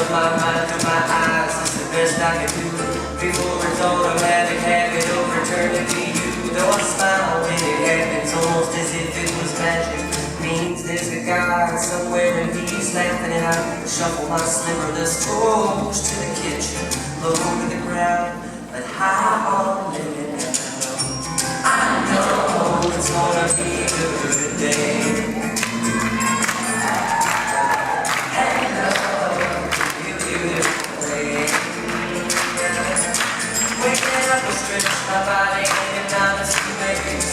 of my mind through my eyes is the best I can do. Before it's all I'm having habit of returning to you. Though I smile when it happens, almost as if it was magic. Means there's a guy somewhere and he's laughing, and I shuffle my sliverless clothes to the kitchen, low to the ground, but high on the limit. I know it's gonna be a good day. My body hanging down the space.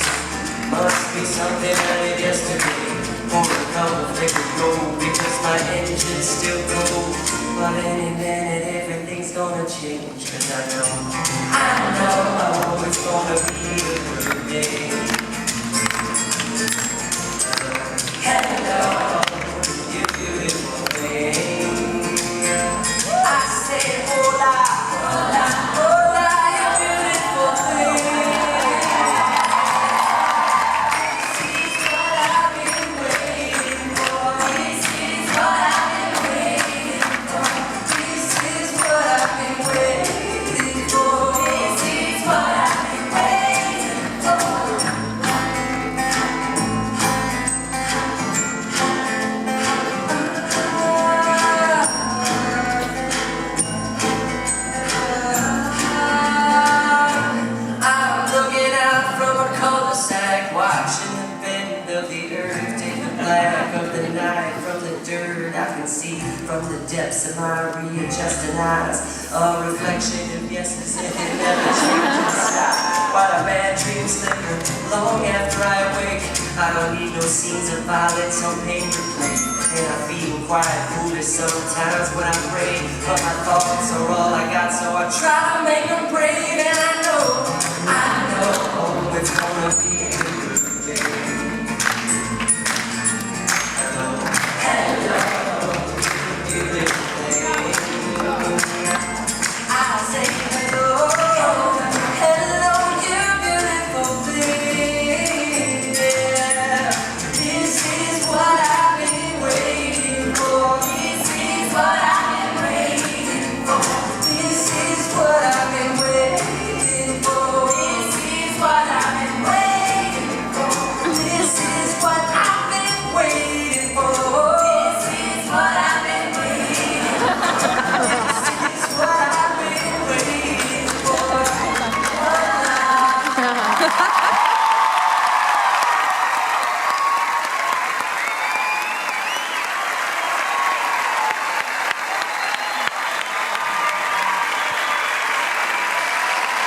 Must be something I did yesterday. For a couple flickers go, because my engine's still cold. But any minute everything's gonna change. Cause I know it's gonna be a good day. Hello, you beautiful thing. I say hola, hola, hola. Watching the bend of the earth, take the black of the night from the dirt. I can see from the depths of my readjusting eyes a reflection of yesterday that never changes inside. While a bad dream flicker long after I awake, I don't need no scenes of violence or pain to play. And I feel quite foolish sometimes when I pray, but my thoughts are all I got, so I try to make them brave. And I know it's gonna be